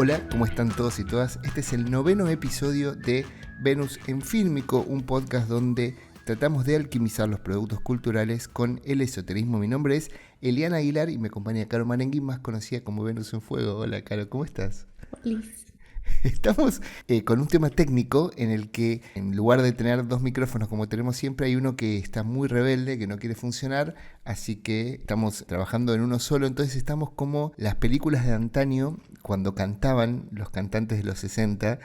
Hola, ¿cómo están todos y todas? Este es el 9º episodio de Venus en Fílmico, un podcast donde tratamos de alquimizar los productos culturales con el esoterismo. Mi nombre es Eliana Aguilar y me acompaña Caro Marengui, más conocida como Venus en Fuego. Hola, Caro, ¿cómo estás? Hola. Estamos con un tema técnico en el que, en lugar de tener dos micrófonos como tenemos siempre, hay uno que está muy rebelde, que no quiere funcionar, así que estamos trabajando en uno solo. Entonces estamos como las películas de antaño, cuando cantaban los cantantes de los 60,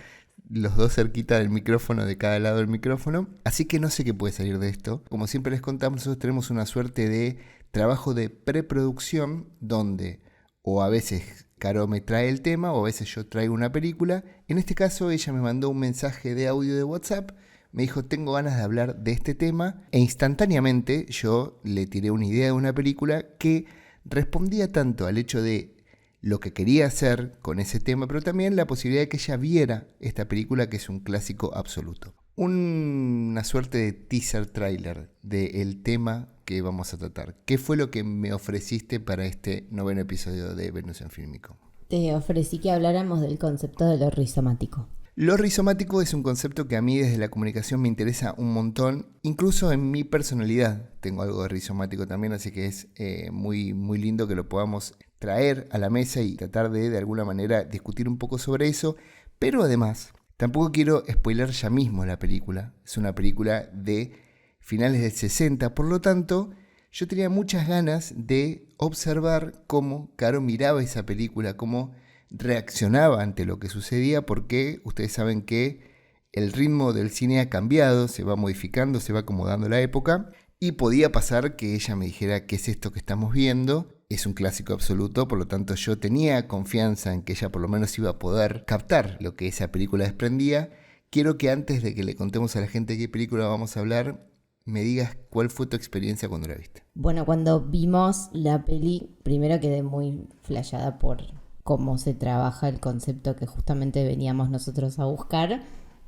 los dos cerquita del micrófono, de cada lado del micrófono. Así que no sé qué puede salir de esto. Como siempre les contamos, nosotros tenemos una suerte de trabajo de preproducción donde o a veces Caro me trae el tema o a veces yo traigo una película. En este caso ella me mandó un mensaje de audio de WhatsApp, me dijo tengo ganas de hablar de este tema e instantáneamente yo le tiré una idea de una película que respondía tanto al hecho de lo que quería hacer con ese tema, pero también la posibilidad de que ella viera esta película que es un clásico absoluto. Una suerte de teaser trailer del tema que vamos a tratar. ¿Qué fue lo que me ofreciste para este 9º episodio de Venus en Fílmico? Te ofrecí que habláramos del concepto de lo rizomático. Lo rizomático es un concepto que a mí desde la comunicación me interesa un montón, incluso en mi personalidad tengo algo de rizomático también, así que es muy lindo que lo podamos traer a la mesa y tratar de alguna manera discutir un poco sobre eso, pero además tampoco quiero spoiler ya mismo la película. Es una película de finales del 60, por lo tanto, yo tenía muchas ganas de observar cómo Caro miraba esa película, cómo reaccionaba ante lo que sucedía, porque ustedes saben que el ritmo del cine ha cambiado, se va modificando, se va acomodando la época, y podía pasar que ella me dijera ¿qué es esto que estamos viendo? Es un clásico absoluto, por lo tanto yo tenía confianza en que ella por lo menos iba a poder captar lo que esa película desprendía. Quiero que antes de que le contemos a la gente qué película vamos a hablar, me digas cuál fue tu experiencia cuando la viste. Bueno, cuando vimos la peli, primero quedé muy flasheada por cómo se trabaja el concepto que justamente veníamos nosotros a buscar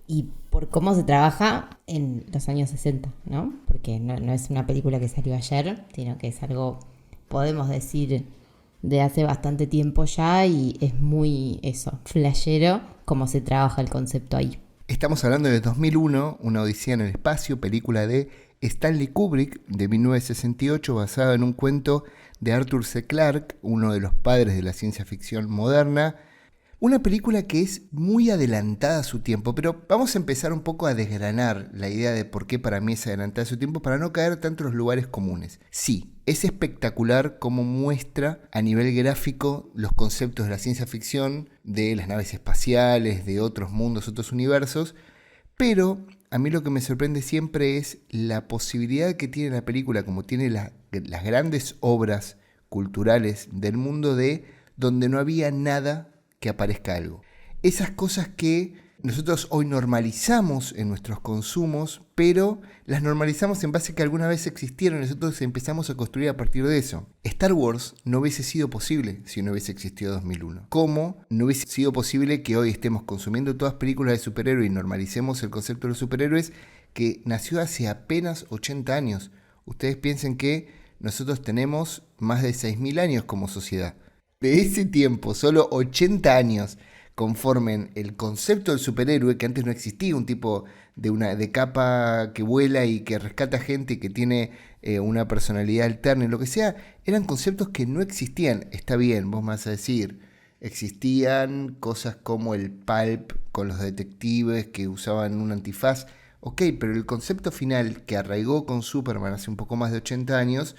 y por cómo se trabaja en los años 60, ¿no? Porque no es una película que salió ayer, sino que es algo, podemos decir, de hace bastante tiempo ya y es muy flashero cómo se trabaja el concepto ahí. Estamos hablando de 2001, Una odisea en el espacio, película de Stanley Kubrick de 1968, basada en un cuento de Arthur C. Clarke, uno de los padres de la ciencia ficción moderna. Una película que es muy adelantada a su tiempo, pero vamos a empezar un poco a desgranar la idea de por qué para mí es adelantada a su tiempo para no caer tanto en los lugares comunes. Sí, es espectacular cómo muestra a nivel gráfico los conceptos de la ciencia ficción, de las naves espaciales, de otros mundos, otros universos, pero a mí lo que me sorprende siempre es la posibilidad que tiene la película, como tiene las grandes obras culturales del mundo, de donde no había nada que aparezca algo. Esas cosas que nosotros hoy normalizamos en nuestros consumos, pero las normalizamos en base a que alguna vez existieron y nosotros empezamos a construir a partir de eso. Star Wars no hubiese sido posible si no hubiese existido 2001. ¿Cómo no hubiese sido posible que hoy estemos consumiendo todas películas de superhéroes y normalicemos el concepto de los superhéroes que nació hace apenas 80 años? Ustedes piensen que nosotros tenemos más de 6.000 años como sociedad. De ese tiempo, solo 80 años conformen el concepto del superhéroe, que antes no existía, un tipo de capa que vuela y que rescata gente y que tiene una personalidad alterna y lo que sea, eran conceptos que no existían. Está bien, vos me vas a decir, existían cosas como el pulp con los detectives que usaban un antifaz, ok, pero el concepto final que arraigó con Superman hace un poco más de 80 años,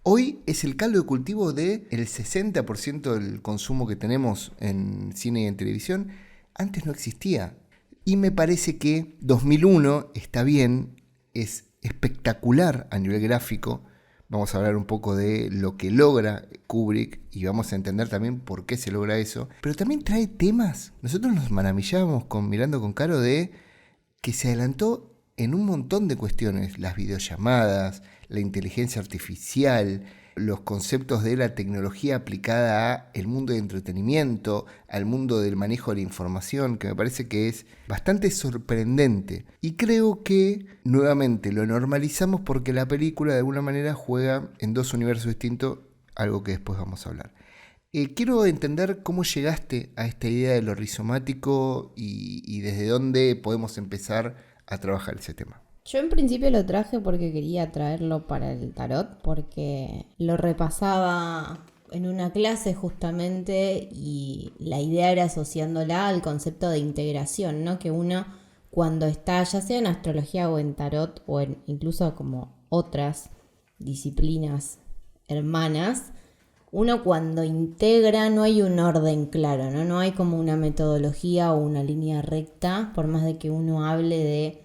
hoy es el caldo de cultivo del 60% del consumo que tenemos en cine y en televisión. Antes no existía. Y me parece que 2001 está bien, es espectacular a nivel gráfico. Vamos a hablar un poco de lo que logra Kubrick y vamos a entender también por qué se logra eso. Pero también trae temas. Nosotros nos maravillábamos mirando con Caro de que se adelantó en un montón de cuestiones, las videollamadas, la inteligencia artificial, los conceptos de la tecnología aplicada al mundo de entretenimiento, al mundo del manejo de la información, que me parece que es bastante sorprendente. Y creo que nuevamente lo normalizamos porque la película de alguna manera juega en dos universos distintos, algo que después vamos a hablar. Quiero entender cómo llegaste a esta idea de lo rizomático y desde dónde podemos empezar a trabajar ese tema. Yo en principio lo traje porque quería traerlo para el tarot, porque lo repasaba en una clase justamente y la idea era asociándola al concepto de integración, ¿no? Que uno cuando está ya sea en astrología o en tarot o en incluso como otras disciplinas hermanas, uno cuando integra no hay un orden claro, ¿no? No hay como una metodología o una línea recta, por más de que uno hable de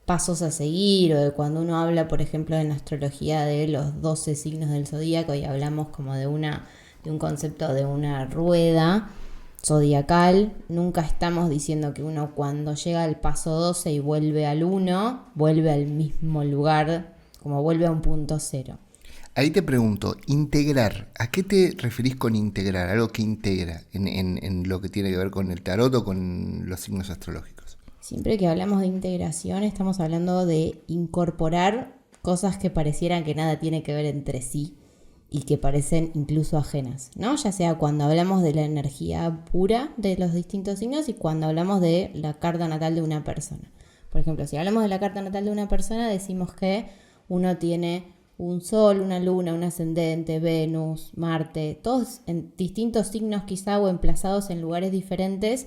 pasos a seguir o de cuando uno habla, por ejemplo, en astrología de los 12 signos del zodíaco y hablamos como de un concepto de una rueda zodiacal, nunca estamos diciendo que uno cuando llega al paso 12 y vuelve al 1, vuelve al mismo lugar, como vuelve a un punto cero. Ahí te pregunto, integrar, ¿a qué te referís con integrar? Algo que integra en lo que tiene que ver con el tarot o con los signos astrológicos. Siempre que hablamos de integración estamos hablando de incorporar cosas que parecieran que nada tiene que ver entre sí y que parecen incluso ajenas, ¿no? Ya sea cuando hablamos de la energía pura de los distintos signos y cuando hablamos de la carta natal de una persona. Por ejemplo, si hablamos de la carta natal de una persona, decimos que uno tiene un sol, una luna, un ascendente, Venus, Marte, todos en distintos signos quizá o emplazados en lugares diferentes.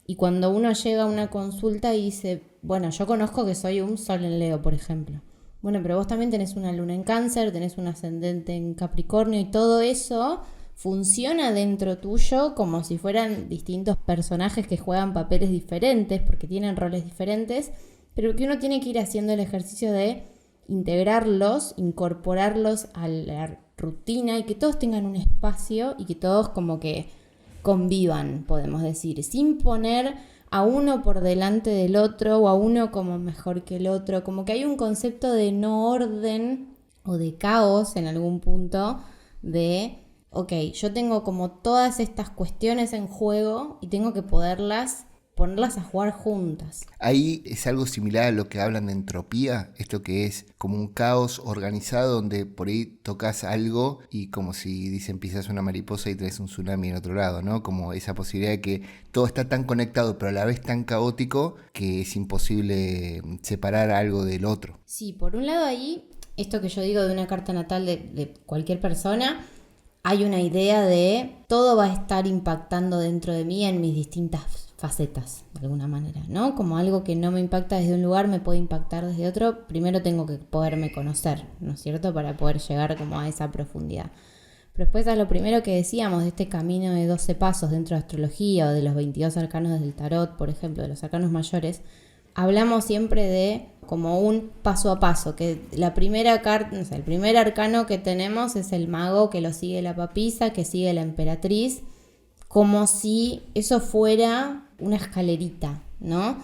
Y cuando uno llega a una consulta y dice, bueno, yo conozco que soy un sol en Leo, por ejemplo. Bueno, pero vos también tenés una luna en Cáncer, tenés un ascendente en Capricornio y todo eso funciona dentro tuyo como si fueran distintos personajes que juegan papeles diferentes porque tienen roles diferentes, pero que uno tiene que ir haciendo el ejercicio de integrarlos, incorporarlos a la rutina y que todos tengan un espacio y que todos como que convivan, podemos decir, sin poner a uno por delante del otro o a uno como mejor que el otro, como que hay un concepto de no orden o de caos en algún punto de, ok, yo tengo como todas estas cuestiones en juego y tengo que ponerlas a jugar juntas. Ahí es algo similar a lo que hablan de entropía, esto que es como un caos organizado donde por ahí tocas algo y como si dicen pisas una mariposa y tenés un tsunami en otro lado, ¿no? Como esa posibilidad de que todo está tan conectado pero a la vez tan caótico que es imposible separar algo del otro. Sí, por un lado ahí, esto que yo digo de una carta natal de cualquier persona, hay una idea de todo va a estar impactando dentro de mí en mis distintas facetas, de alguna manera, ¿no? Como algo que no me impacta desde un lugar me puede impactar desde otro, primero tengo que poderme conocer, ¿no es cierto? Para poder llegar como a esa profundidad. Pero después a lo primero que decíamos de este camino de 12 pasos dentro de astrología o de los 22 arcanos del tarot, por ejemplo, de los arcanos mayores, hablamos siempre de como un paso a paso, que la primera carta, no sé, el primer arcano que tenemos es el mago, que lo sigue la papisa, que sigue la emperatriz, como si eso fuera una escalerita, ¿no?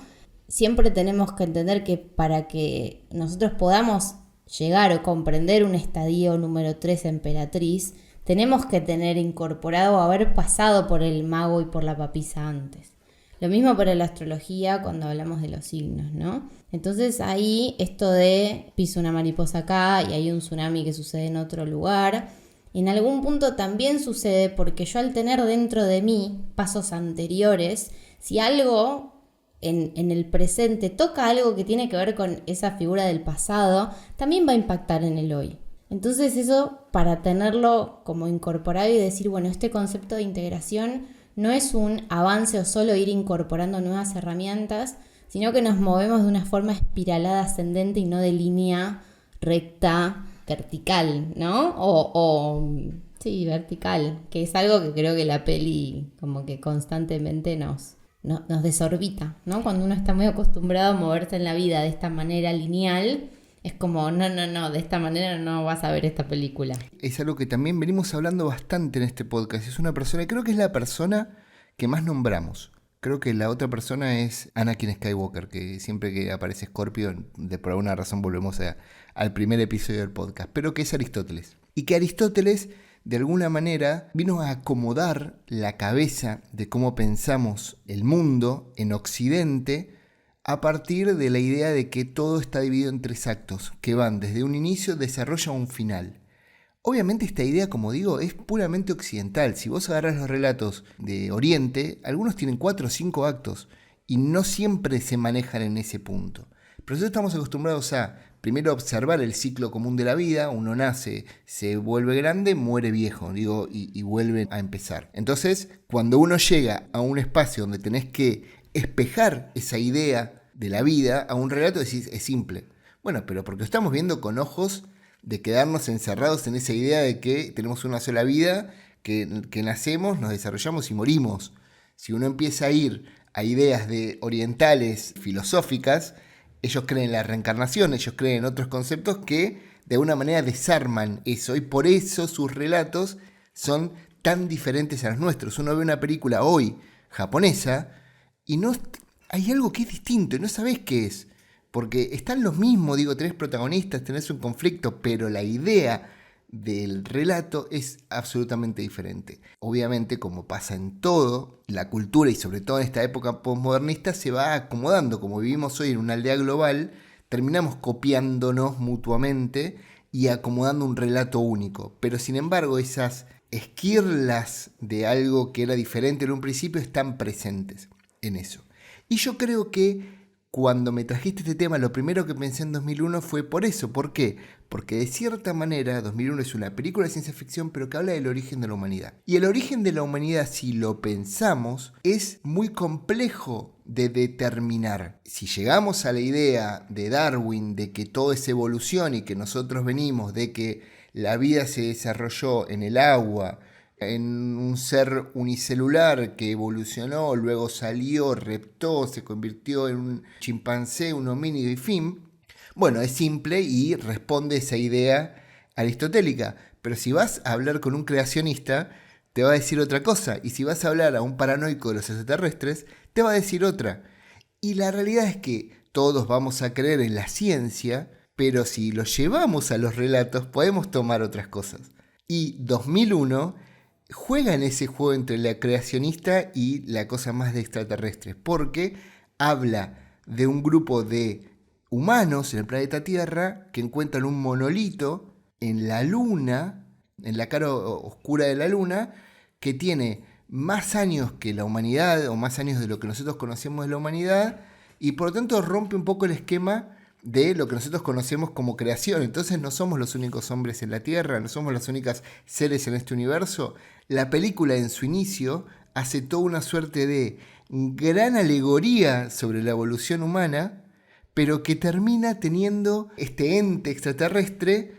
Siempre tenemos que entender que para que nosotros podamos llegar o comprender un estadio número 3 emperatriz, tenemos que tener incorporado o haber pasado por el mago y por la papisa antes. Lo mismo para la astrología cuando hablamos de los signos, ¿no? Entonces ahí esto de piso una mariposa acá y hay un tsunami que sucede en otro lugar, en algún punto también sucede porque yo al tener dentro de mí pasos anteriores, si algo en el presente toca algo que tiene que ver con esa figura del pasado, también va a impactar en el hoy. Entonces eso, para tenerlo como incorporado y decir, bueno, este concepto de integración no es un avance o solo ir incorporando nuevas herramientas, sino que nos movemos de una forma espiralada ascendente y no de línea recta, vertical, ¿no? Sí, vertical, que es algo que creo que la peli como que constantemente nos desorbita, ¿no? Cuando uno está muy acostumbrado a moverse en la vida de esta manera lineal, es como, no, de esta manera no vas a ver esta película. Es algo que también venimos hablando bastante en este podcast. Es una persona, creo que es la persona que más nombramos. Creo que la otra persona es Anakin Skywalker, que siempre que aparece Scorpio, por alguna razón volvemos al primer episodio del podcast, pero que es Aristóteles. Y que Aristóteles, de alguna manera, vino a acomodar la cabeza de cómo pensamos el mundo en Occidente a partir de la idea de que todo está dividido en 3 actos, que van desde un inicio, desarrollo a un final. Obviamente esta idea, como digo, es puramente occidental. Si vos agarrás los relatos de Oriente, algunos tienen 4 o 5 actos y no siempre se manejan en ese punto. Pero nosotros estamos acostumbrados a, primero, observar el ciclo común de la vida. Uno nace, se vuelve grande, muere viejo, y vuelve a empezar. Entonces, cuando uno llega a un espacio donde tenés que espejar esa idea de la vida a un relato, decís, es simple. Bueno, pero porque lo estamos viendo con ojos de quedarnos encerrados en esa idea de que tenemos una sola vida, que nacemos, nos desarrollamos y morimos. Si uno empieza a ir a ideas orientales, filosóficas, ellos creen en la reencarnación, ellos creen en otros conceptos que de alguna manera desarman eso, y por eso sus relatos son tan diferentes a los nuestros. Uno ve una película hoy japonesa y no hay algo que es distinto y no sabés qué es. Porque están los mismos, tenés protagonistas, tenés un conflicto, pero la idea del relato es absolutamente diferente. Obviamente, como pasa en todo, la cultura y sobre todo en esta época postmodernista se va acomodando. Como vivimos hoy en una aldea global, terminamos copiándonos mutuamente y acomodando un relato único. Pero sin embargo, esas esquirlas de algo que era diferente en un principio están presentes en eso. Y yo creo que cuando me trajiste este tema, lo primero que pensé en 2001 fue por eso. ¿Por qué? Porque de cierta manera 2001 es una película de ciencia ficción, pero que habla del origen de la humanidad. Y el origen de la humanidad, si lo pensamos, es muy complejo de determinar. Si llegamos a la idea de Darwin de que todo es evolución y que nosotros venimos de que la vida se desarrolló en el agua, en un ser unicelular que evolucionó, luego salió, reptó, se convirtió en un chimpancé, un homínido y fin. Bueno, es simple y responde a esa idea aristotélica. Pero si vas a hablar con un creacionista, te va a decir otra cosa. Y si vas a hablar a un paranoico de los extraterrestres, te va a decir otra. Y la realidad es que todos vamos a creer en la ciencia, pero si lo llevamos a los relatos, podemos tomar otras cosas. Y 2001 juega en ese juego entre la creacionista y la cosa más de extraterrestres, porque habla de un grupo de humanos en el planeta Tierra que encuentran un monolito en la luna, en la cara oscura de la luna, que tiene más años que la humanidad, o más años de lo que nosotros conocemos de la humanidad, y por lo tanto rompe un poco el esquema de lo que nosotros conocemos como creación. Entonces no somos los únicos hombres en la Tierra, no somos los únicos seres en este universo. La película en su inicio hace toda una suerte de gran alegoría sobre la evolución humana, pero que termina teniendo este ente extraterrestre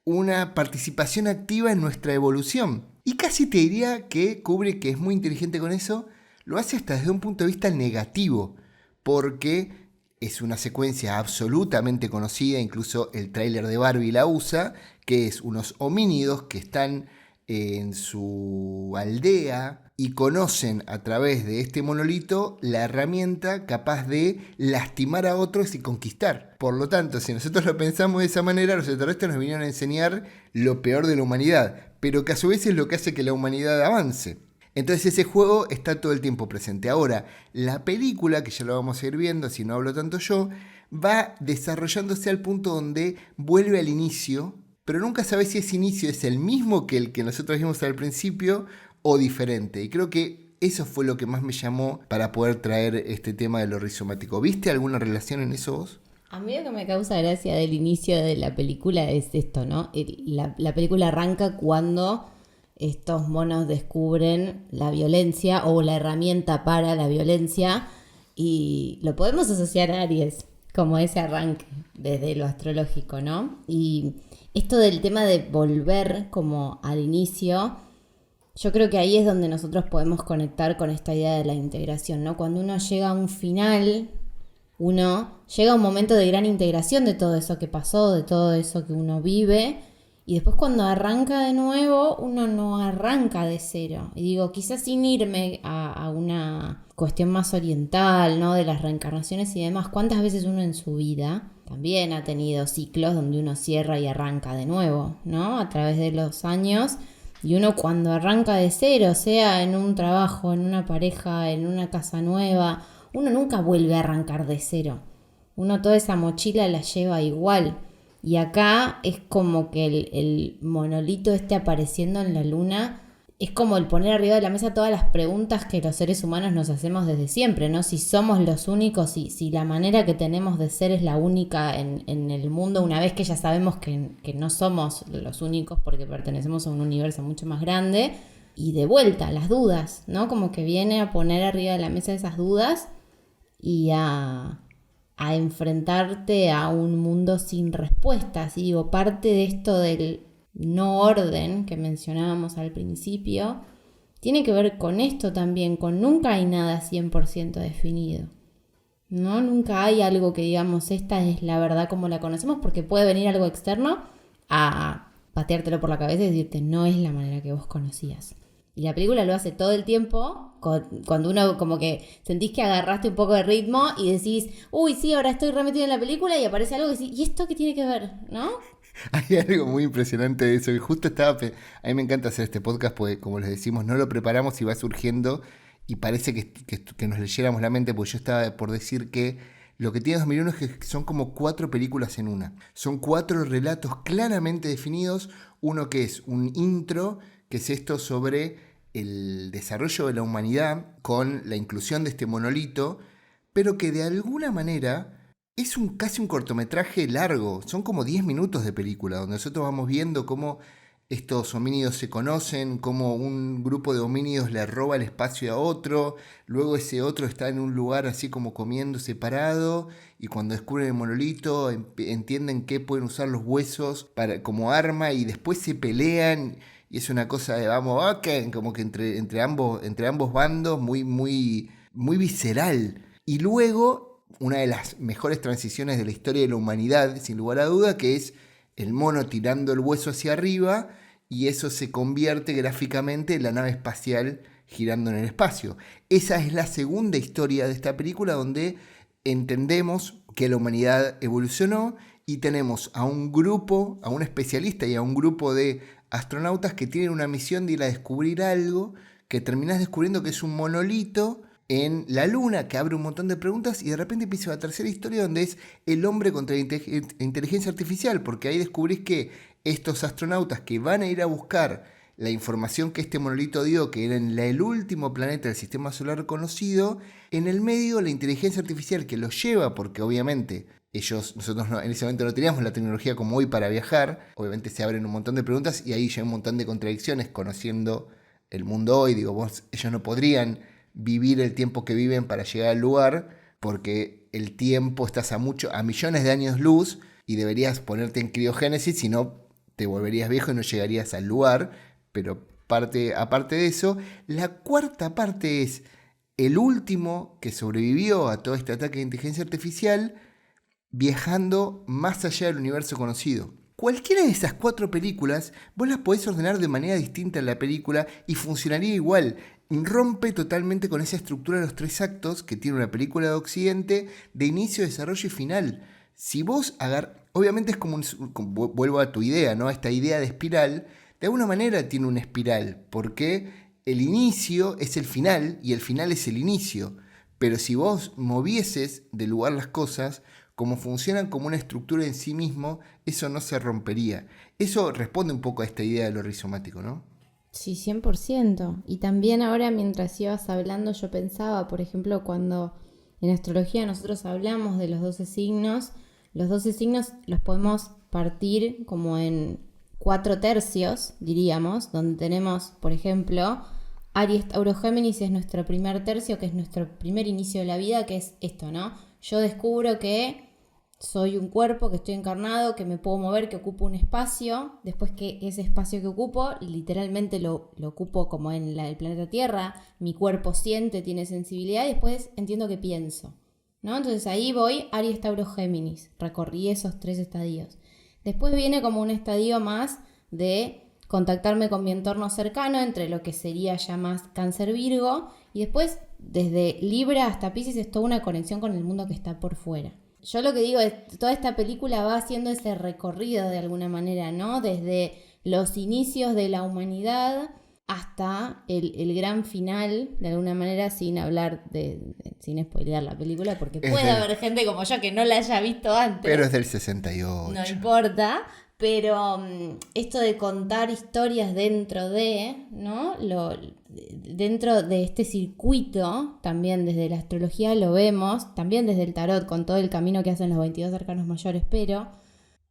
una participación activa en nuestra evolución. Y casi te diría que Kubrick, que es muy inteligente con eso, lo hace hasta desde un punto de vista negativo, porque es una secuencia absolutamente conocida, incluso el tráiler de Barbie la usa, que es unos homínidos que están en su aldea y conocen a través de este monolito la herramienta capaz de lastimar a otros y conquistar. Por lo tanto, si nosotros lo pensamos de esa manera, los extraterrestres nos vinieron a enseñar lo peor de la humanidad, pero que a su vez es lo que hace que la humanidad avance. Entonces ese juego está todo el tiempo presente. Ahora, la película, que ya lo vamos a ir viendo, si no hablo tanto yo, va desarrollándose al punto donde vuelve al inicio, pero nunca sabes si ese inicio es el mismo que el que nosotros vimos al principio o diferente. Y creo que eso fue lo que más me llamó para poder traer este tema de lo rizomático. ¿Viste alguna relación en eso vos? A mí lo que me causa gracia del inicio de la película es esto, ¿no? La película arranca cuando estos monos descubren la violencia o la herramienta para la violencia, y lo podemos asociar a Aries como ese arranque desde lo astrológico, ¿no? Y esto del tema de volver como al inicio, yo creo que ahí es donde nosotros podemos conectar con esta idea de la integración, ¿no? Cuando uno llega a un final, uno llega a un momento de gran integración de todo eso que pasó, de todo eso que uno vive. Y después cuando arranca de nuevo, uno no arranca de cero. Y digo, quizás sin irme a una cuestión más oriental, ¿no? De las reencarnaciones y demás. ¿Cuántas veces uno en su vida también ha tenido ciclos donde uno cierra y arranca de nuevo, ¿no? A través de los años. Y uno cuando arranca de cero, sea en un trabajo, en una pareja, en una casa nueva, uno nunca vuelve a arrancar de cero. Uno toda esa mochila la lleva igual. Y acá es como que el monolito apareciendo en la luna es como el poner arriba de la mesa todas las preguntas que los seres humanos nos hacemos desde siempre, ¿no? Si somos los únicos, si la manera que tenemos de ser es la única en el mundo, una vez que ya sabemos que no somos los únicos porque pertenecemos a un universo mucho más grande. Y de vuelta, las dudas, ¿no? Como que viene a poner arriba de la mesa esas dudas y a enfrentarte a un mundo sin respuestas. Y digo, parte de esto del no orden que mencionábamos al principio, tiene que ver con esto también, con nunca hay nada 100% definido, ¿no? Nunca hay algo que digamos, esta es la verdad como la conocemos, porque puede venir algo externo a pateártelo por la cabeza y decirte, no es la manera que vos conocías. Y la película lo hace todo el tiempo, cuando uno como que sentís que agarraste un poco de ritmo y decís, uy, sí, ahora estoy remetido en la película y aparece algo y decís, ¿y esto qué tiene que ver? ¿No? Hay algo muy impresionante de eso. Y justo a mí me encanta hacer este podcast porque, como les decimos, no lo preparamos y va surgiendo y parece que nos leyéramos la mente, porque yo estaba por decir que lo que tiene 2001 es que son como 4 películas en una. Son 4 relatos claramente definidos. Uno que es un intro, que es esto sobre el desarrollo de la humanidad con la inclusión de este monolito, pero que de alguna manera es casi un cortometraje largo. Son como 10 minutos de película, donde nosotros vamos viendo cómo estos homínidos se conocen, cómo un grupo de homínidos le roba el espacio a otro, luego ese otro está en un lugar así como comiendo separado, y cuando descubren el monolito entienden que pueden usar los huesos como arma, y después se pelean, y es una cosa de vamos, ok, como que entre ambos bandos muy, muy, muy visceral. Y luego una de las mejores transiciones de la historia de la humanidad, sin lugar a duda, que es el mono tirando el hueso hacia arriba, y eso se convierte gráficamente en la nave espacial girando en el espacio. Esa es la segunda historia de esta película, donde entendemos que la humanidad evolucionó y tenemos a un grupo, a un especialista y a un grupo de astronautas que tienen una misión de ir a descubrir algo, que terminás descubriendo que es un monolito en la luna, que abre un montón de preguntas, y de repente empieza la tercera historia, donde es el hombre contra la inteligencia artificial, porque ahí descubrís que estos astronautas que van a ir a buscar la información que este monolito dio, que era en el último planeta del sistema solar conocido, en el medio la inteligencia artificial que los lleva, porque obviamente nosotros en ese momento no teníamos la tecnología como hoy para viajar, obviamente se abren un montón de preguntas y ahí ya hay un montón de contradicciones conociendo el mundo hoy. Digo, ellos no podrían vivir el tiempo que viven para llegar al lugar, porque el tiempo estás a millones de años luz y deberías ponerte en criogénesis, si no te volverías viejo y no llegarías al lugar. Pero aparte de eso, la cuarta parte es el último que sobrevivió a todo este ataque de inteligencia artificial, viajando más allá del universo conocido. Cualquiera de esas 4 películas, vos las podés ordenar de manera distinta en la película y funcionaría igual. Rompe totalmente con esa estructura de los 3 actos que tiene una película de Occidente, de inicio, desarrollo y final. Si vos obviamente es como vuelvo a tu idea, ¿no? A esta idea de espiral. De alguna manera tiene una espiral, porque el inicio es el final y el final es el inicio. Pero si vos movieses de lugar las cosas, como funcionan como una estructura en sí mismo, eso no se rompería. Eso responde un poco a esta idea de lo rizomático, ¿no? Sí, 100%. Y también ahora mientras ibas hablando yo pensaba, por ejemplo, cuando en astrología nosotros hablamos de los 12 signos los podemos partir como en 4 tercios, diríamos, donde tenemos, por ejemplo, Aries, Tauro, Géminis es nuestro primer tercio, que es nuestro primer inicio de la vida, que es esto, ¿no? Yo descubro que soy un cuerpo, que estoy encarnado, que me puedo mover, que ocupo un espacio. Después que ese espacio que ocupo, literalmente lo ocupo como en el planeta Tierra. Mi cuerpo siente, tiene sensibilidad y después entiendo que pienso, ¿no? Entonces ahí voy, Aries, Tauro, Géminis. Recorrí esos 3 estadios. Después viene como un estadio más de contactarme con mi entorno cercano, entre lo que sería ya más Cáncer, Virgo. Y después, desde Libra hasta Piscis, es toda una conexión con el mundo que está por fuera. Yo lo que digo es, toda esta película va haciendo ese recorrido de alguna manera, ¿no? Desde los inicios de la humanidad hasta el gran final, de alguna manera, sin hablar sin spoilear la película, porque puede haber gente como yo que no la haya visto antes. Pero es del 68. No importa, pero esto de contar historias dentro de, ¿no? Dentro de este circuito, también desde la astrología lo vemos, también desde el tarot, con todo el camino que hacen los 22 arcanos mayores, pero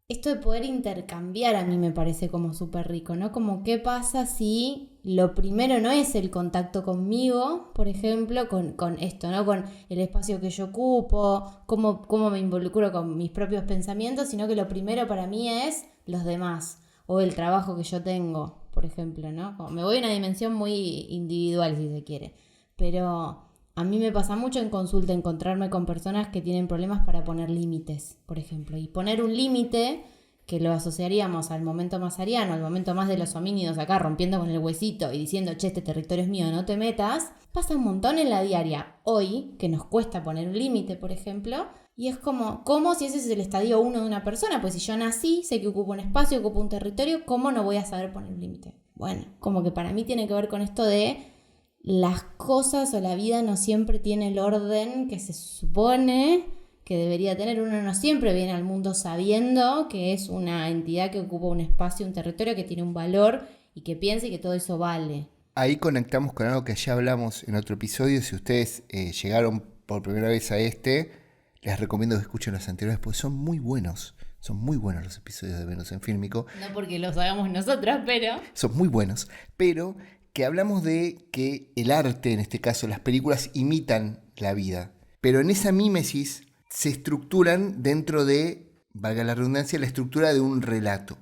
esto de poder intercambiar a mí me parece como súper rico, ¿no? Como qué pasa si lo primero no es el contacto conmigo, por ejemplo, con esto, ¿no? Con el espacio que yo ocupo, cómo me involucro con mis propios pensamientos, sino que lo primero para mí es los demás o el trabajo que yo tengo, por ejemplo, ¿no? Como me voy a una dimensión muy individual, si se quiere, pero a mí me pasa mucho en consulta encontrarme con personas que tienen problemas para poner límites, por ejemplo. Y poner un límite, que lo asociaríamos al momento más ariano, al momento más de los homínidos acá rompiendo con el huesito y diciendo, che, este territorio es mío, no te metas, pasa un montón en la diaria. Hoy, que nos cuesta poner un límite, por ejemplo, y es como si ese es el estadio 1 de una persona, pues si yo nací, sé que ocupo un espacio, ocupo un territorio, ¿cómo no voy a saber poner un límite? Bueno, como que para mí tiene que ver con esto de las cosas o la vida no siempre tiene el orden que se supone que debería tener. Uno no siempre viene al mundo sabiendo que es una entidad que ocupa un espacio, un territorio que tiene un valor y que piensa y que todo eso vale. Ahí conectamos con algo que ya hablamos en otro episodio. Si ustedes llegaron por primera vez a les recomiendo que escuchen los anteriores porque son muy buenos. Son muy buenos los episodios de Venus en Fílmico. No porque los hagamos nosotros, pero... Son muy buenos, pero que hablamos de que el arte, en este caso las películas, imitan la vida. Pero en esa mímesis se estructuran dentro de, valga la redundancia, la estructura de un relato.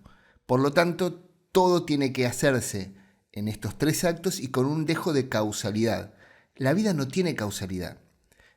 Por lo tanto, todo tiene que hacerse en estos 3 actos y con un dejo de causalidad. La vida no tiene causalidad.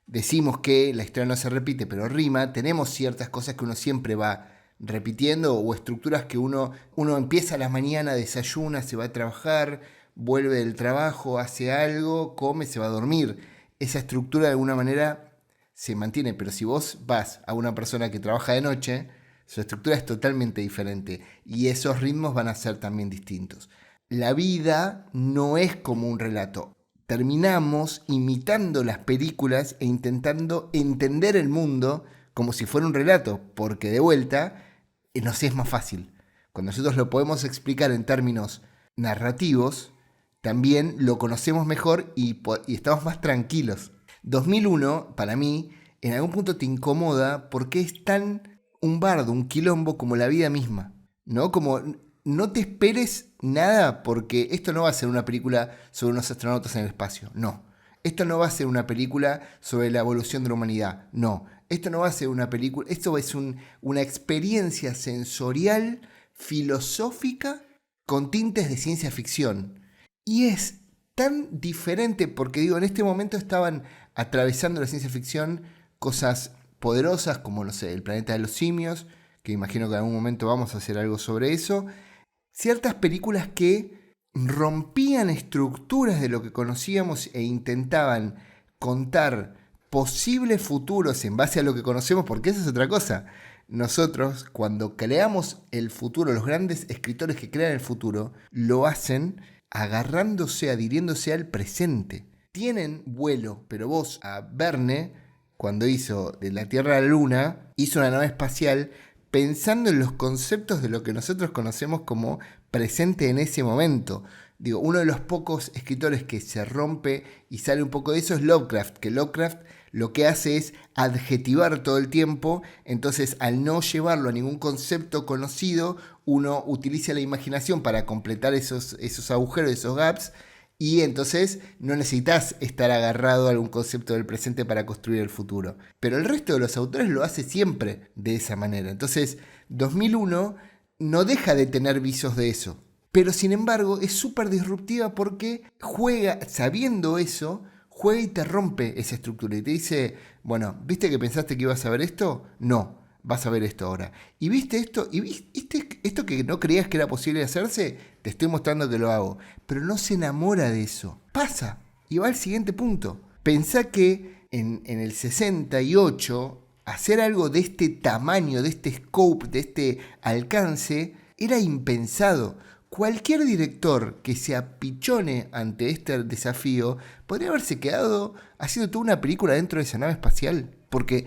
Decimos que la historia no se repite, pero rima. Tenemos ciertas cosas que uno siempre va repitiendo o estructuras que uno empieza a la mañana, desayuna, se va a trabajar, vuelve del trabajo, hace algo, come, se va a dormir. Esa estructura de alguna manera se mantiene, pero si vos vas a una persona que trabaja de noche, su estructura es totalmente diferente y esos ritmos van a ser también distintos. La vida no es como un relato. Terminamos imitando las películas e intentando entender el mundo como si fuera un relato, porque de vuelta nos es más fácil. Cuando nosotros lo podemos explicar en términos narrativos, también lo conocemos mejor y estamos más tranquilos. 2001, para mí, en algún punto te incomoda porque es tan un bardo, un quilombo como la vida misma, ¿no? Como no te esperes nada porque esto no va a ser una película sobre unos astronautas en el espacio, no. Esto no va a ser una película sobre la evolución de la humanidad, no. Esto no va a ser una película, esto es una experiencia sensorial, filosófica, con tintes de ciencia ficción. Y es tan diferente porque, digo, en este momento estaban atravesando la ciencia ficción cosas poderosas como, no sé, el planeta de los simios, que imagino que en algún momento vamos a hacer algo sobre eso. Ciertas películas que rompían estructuras de lo que conocíamos e intentaban contar posibles futuros en base a lo que conocemos, porque esa es otra cosa. Nosotros, cuando creamos el futuro, los grandes escritores que crean el futuro, lo hacen agarrándose, adhiriéndose al presente. Tienen vuelo, pero vos a Verne, cuando hizo de la Tierra a la Luna, hizo una nave espacial pensando en los conceptos de lo que nosotros conocemos como presente en ese momento. Digo, uno de los pocos escritores que se rompe y sale un poco de eso es Lovecraft, que Lovecraft lo que hace es adjetivar todo el tiempo, entonces al no llevarlo a ningún concepto conocido, uno utiliza la imaginación para completar esos agujeros, esos gaps, y entonces no necesitas estar agarrado a algún concepto del presente para construir el futuro. Pero el resto de los autores lo hace siempre de esa manera. Entonces, 2001 no deja de tener visos de eso. Pero sin embargo es súper disruptiva porque juega, sabiendo eso, juega y te rompe esa estructura y te dice, bueno, ¿viste que pensaste que ibas a ver esto? No, vas a ver esto ahora. ¿Y viste esto? ¿Y viste esto que no creías que era posible hacerse? Te estoy mostrando que lo hago. Pero no se enamora de eso. Pasa y va al siguiente punto. Pensá que en el 68 hacer algo de este tamaño, de este scope, de este alcance, era impensado. Cualquier director que se apichone ante este desafío podría haberse quedado haciendo toda una película dentro de esa nave espacial. Porque,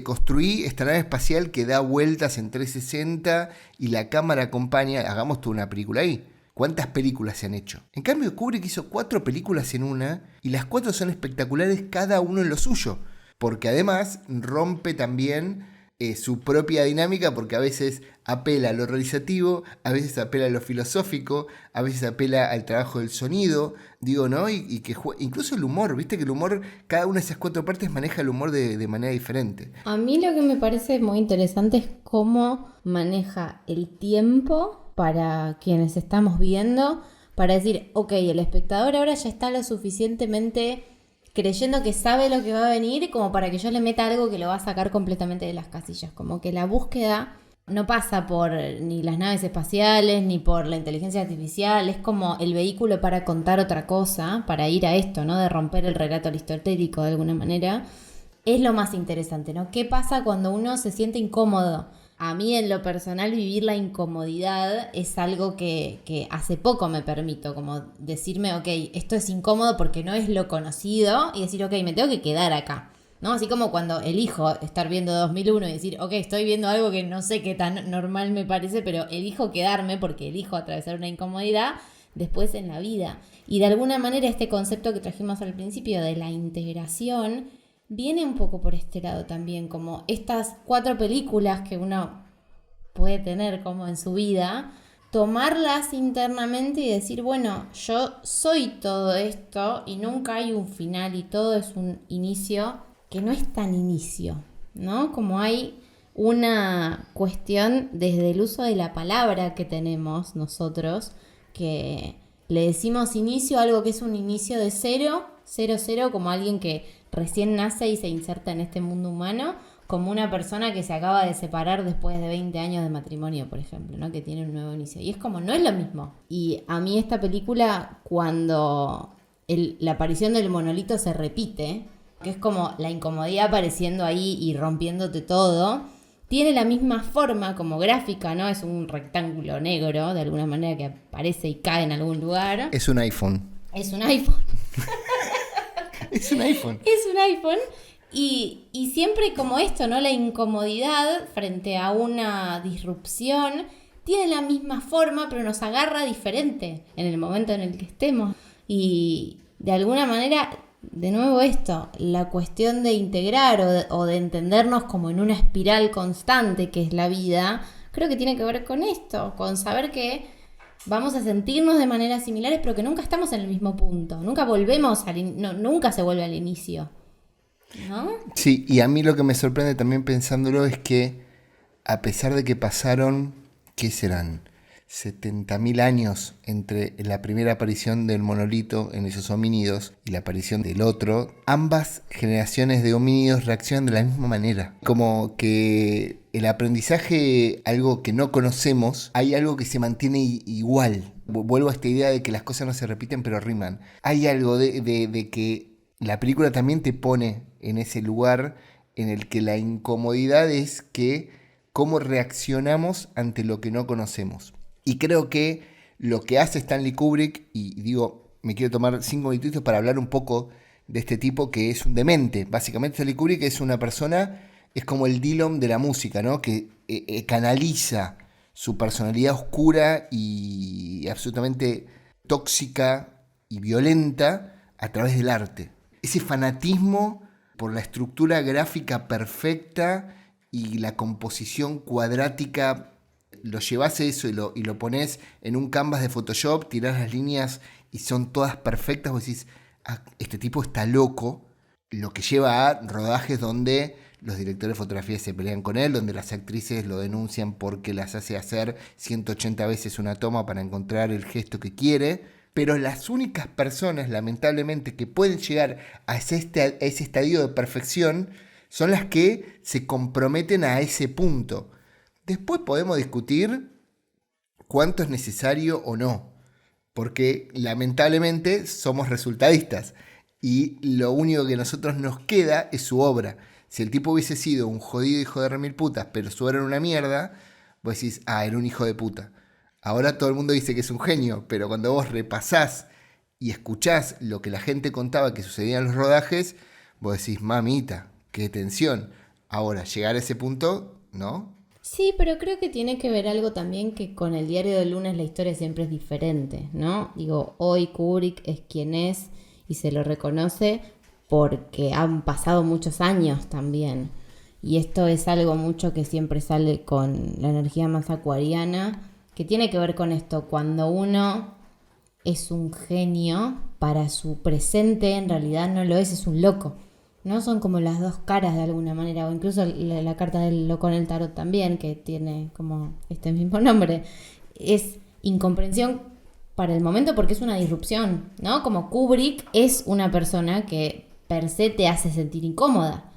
construí esta nave espacial que da vueltas en 360 y la cámara acompaña, hagamos toda una película ahí. ¿Cuántas películas se han hecho? En cambio, Kubrick hizo 4 películas en una y las 4 son espectaculares, cada uno en lo suyo. Porque además rompe también su propia dinámica, porque a veces apela a lo realizativo, a veces apela a lo filosófico, a veces apela al trabajo del sonido, ¿no? Y que incluso el humor, viste que el humor, cada una de esas 4 partes maneja el humor de manera diferente. A mí lo que me parece muy interesante es cómo maneja el tiempo para quienes estamos viendo, para decir, ok, el espectador ahora ya está lo suficientemente creyendo que sabe lo que va a venir como para que yo le meta algo que lo va a sacar completamente de las casillas. Como que la búsqueda no pasa por ni las naves espaciales ni por la inteligencia artificial, es como el vehículo para contar otra cosa, para ir a esto, ¿no? De romper el relato aristotélico de alguna manera. Es lo más interesante, ¿no? ¿Qué pasa cuando uno se siente incómodo? A mí en lo personal vivir la incomodidad es algo que hace poco me permito, como decirme, ok, esto es incómodo porque no es lo conocido y decir, ok, me tengo que quedar acá, ¿no? Así como cuando elijo estar viendo 2001 y decir, ok, estoy viendo algo que no sé qué tan normal me parece, pero elijo quedarme porque elijo atravesar una incomodidad después en la vida. Y de alguna manera este concepto que trajimos al principio de la integración viene un poco por este lado también, como estas 4 películas que uno puede tener como en su vida, tomarlas internamente y decir, bueno, yo soy todo esto y nunca hay un final y todo es un inicio que no es tan inicio, ¿no? Como hay una cuestión desde el uso de la palabra que tenemos nosotros, que le decimos inicio a algo que es un inicio de 0, como alguien que recién nace y se inserta en este mundo humano, como una persona que se acaba de separar después de 20 años de matrimonio, por ejemplo, ¿no? Que tiene un nuevo inicio. Y es como, no es lo mismo. Y a mí esta película, cuando la aparición del monolito se repite, que es como la incomodidad apareciendo ahí y rompiéndote todo, tiene la misma forma como gráfica, ¿no? Es un rectángulo negro, de alguna manera, que aparece y cae en algún lugar. Es un iPhone. Es un iPhone. Es un iPhone. Es un iPhone. Y siempre como esto, ¿no? La incomodidad frente a una disrupción tiene la misma forma, pero nos agarra diferente en el momento en el que estemos. Y de alguna manera, de nuevo esto, la cuestión de integrar o de entendernos como en una espiral constante que es la vida, creo que tiene que ver con esto, con saber que vamos a sentirnos de maneras similares, pero que nunca estamos en el mismo punto. Nunca volvemos nunca se vuelve al inicio, ¿no? Sí, y a mí lo que me sorprende también pensándolo es que a pesar de que pasaron, ¿qué serán? 70.000 años entre la primera aparición del monolito en esos homínidos y la aparición del otro, ambas generaciones de homínidos reaccionan de la misma manera. Como que el aprendizaje, algo que no conocemos, hay algo que se mantiene igual. Vuelvo a esta idea de que las cosas no se repiten pero riman. Hay algo de que la película también te pone en ese lugar en el que la incomodidad es que cómo reaccionamos ante lo que no conocemos. Y creo que lo que hace Stanley Kubrick, y digo, me quiero tomar 5 minutitos para hablar un poco de este tipo que es un demente. Básicamente Stanley Kubrick es una persona, es como el Dylan de la música, ¿no? Que canaliza su personalidad oscura y absolutamente tóxica y violenta a través del arte. Ese fanatismo por la estructura gráfica perfecta y la composición cuadrática, lo llevas eso y lo pones en un canvas de Photoshop, tirás las líneas y son todas perfectas, vos decís, este tipo está loco, lo que lleva a rodajes donde los directores de fotografía se pelean con él, donde las actrices lo denuncian porque las hace hacer 180 veces una toma para encontrar el gesto que quiere, pero las únicas personas, lamentablemente, que pueden llegar a ese estadio de perfección son las que se comprometen a ese punto. Después podemos discutir cuánto es necesario o no, porque lamentablemente somos resultadistas y lo único que a nosotros nos queda es su obra. Si el tipo hubiese sido un jodido hijo de remil putas, pero su obra era una mierda, vos decís, era un hijo de puta. Ahora todo el mundo dice que es un genio, pero cuando vos repasás y escuchás lo que la gente contaba que sucedía en los rodajes, vos decís, mamita, qué tensión. Ahora, llegar a ese punto, ¿no? Sí, pero creo que tiene que ver algo también que con el diario del lunes la historia siempre es diferente, ¿no? Digo, hoy Kubrick es quien es y se lo reconoce porque han pasado muchos años también. Y esto es algo mucho que siempre sale con la energía más acuariana, que tiene que ver con esto, cuando uno es un genio, para su presente en realidad no lo es un loco. ¿No? Son como las dos caras de alguna manera, o incluso la carta del loco en el tarot también, que tiene como este mismo nombre. Es incomprensión para el momento porque es una disrupción, ¿no? Como Kubrick es una persona que per se te hace sentir incómoda.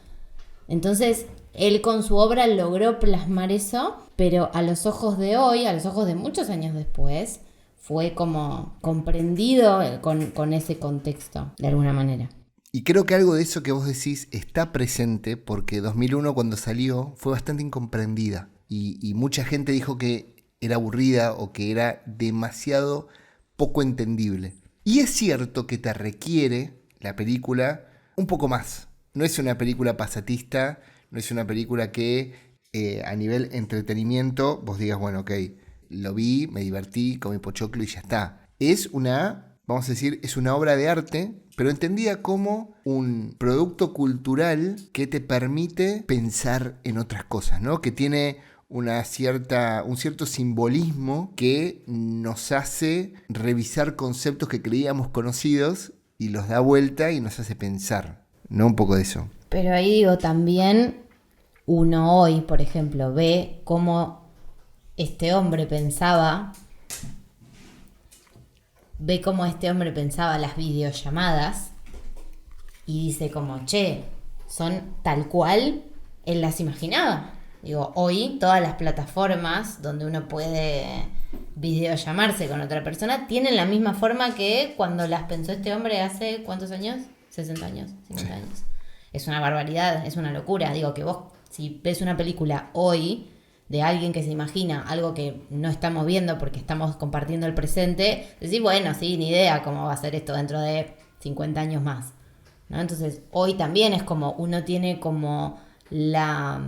Entonces, él con su obra logró plasmar eso, pero a los ojos de hoy, a los ojos de muchos años después, fue como comprendido con ese contexto, de alguna manera. Y creo que algo de eso que vos decís está presente porque 2001 cuando salió fue bastante incomprendida y mucha gente dijo que era aburrida o que era demasiado poco entendible. Y es cierto que te requiere la película un poco más. No es una película pasatista, no es una película que a nivel entretenimiento vos digas, bueno, ok, lo vi, me divertí, comí pochoclo y ya está. Es una, vamos a decir, es una obra de arte, pero entendida como un producto cultural que te permite pensar en otras cosas, ¿no? Que tiene un cierto simbolismo que nos hace revisar conceptos que creíamos conocidos y los da vuelta y nos hace pensar, ¿no? Un poco de eso. Pero ahí digo, también uno hoy, por ejemplo, ve cómo este hombre pensaba las videollamadas y dice como, che, son tal cual él las imaginaba. Digo, hoy todas las plataformas donde uno puede videollamarse con otra persona tienen la misma forma que cuando las pensó este hombre hace, ¿cuántos años? 60 años, 50 años. Es una barbaridad, es una locura. Digo, que vos, si ves una película hoy de alguien que se imagina algo que no estamos viendo porque estamos compartiendo el presente, decís, bueno, sí, ni idea cómo va a ser esto dentro de 50 años más, ¿no? Entonces, hoy también es como uno tiene como la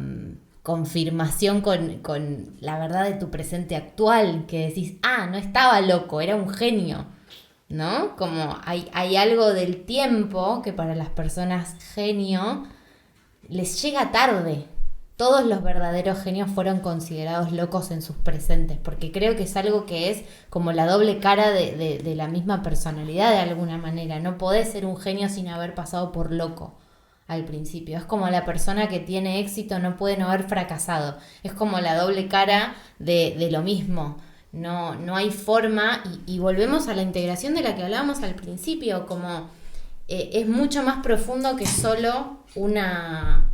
confirmación con la verdad de tu presente actual, que decís, no estaba loco, era un genio, ¿no? Como hay algo del tiempo que para las personas genio les llega tarde. Todos los verdaderos genios fueron considerados locos en sus presentes, porque creo que es algo que es como la doble cara de la misma personalidad de alguna manera. No podés ser un genio sin haber pasado por loco al principio. Es como la persona que tiene éxito no puede no haber fracasado. Es como la doble cara de lo mismo. No hay forma y volvemos a la integración de la que hablábamos al principio, como es mucho más profundo que solo una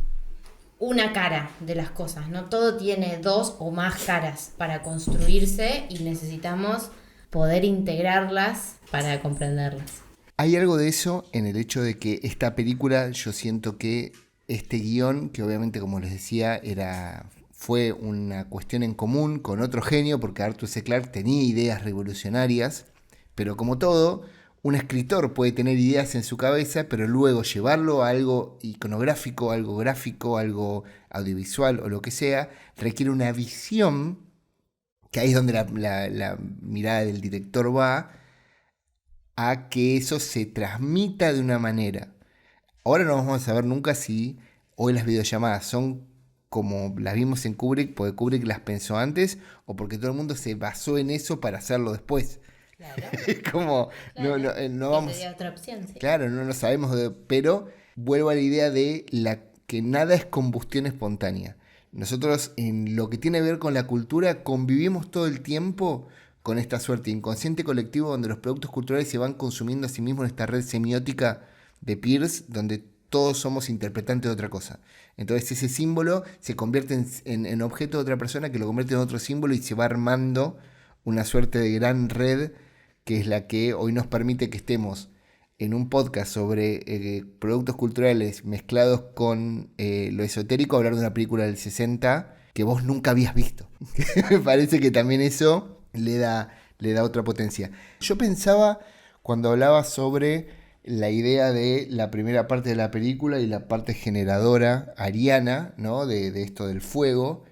cara de las cosas, ¿no? Todo tiene dos o más caras para construirse y necesitamos poder integrarlas para comprenderlas. Hay algo de eso en el hecho de que esta película, yo siento que este guión, que obviamente como les decía fue una cuestión en común con otro genio, porque Arthur C. Clarke tenía ideas revolucionarias, pero como todo, un escritor puede tener ideas en su cabeza, pero luego llevarlo a algo iconográfico, algo gráfico, algo audiovisual o lo que sea, requiere una visión, que ahí es donde la mirada del director va, a que eso se transmita de una manera. Ahora no vamos a saber nunca si hoy las videollamadas son como las vimos en Kubrick, porque Kubrick las pensó antes, o porque todo el mundo se basó en eso para hacerlo después. Claro. Como, claro. no vamos. Sería otra opción, sí. Claro, no lo sabemos, pero vuelvo a la idea de que nada es combustión espontánea. Nosotros, en lo que tiene que ver con la cultura, convivimos todo el tiempo con esta suerte inconsciente colectivo donde los productos culturales se van consumiendo a sí mismos en esta red semiótica de peers, donde todos somos interpretantes de otra cosa. Entonces ese símbolo se convierte en objeto de otra persona que lo convierte en otro símbolo y se va armando una suerte de gran red que es la que hoy nos permite que estemos en un podcast sobre productos culturales mezclados con lo esotérico, hablar de una película del 60 que vos nunca habías visto. Me parece que también eso le da otra potencia. Yo pensaba cuando hablaba sobre la idea de la primera parte de la película y la parte generadora ariana, ¿no? De esto del fuego.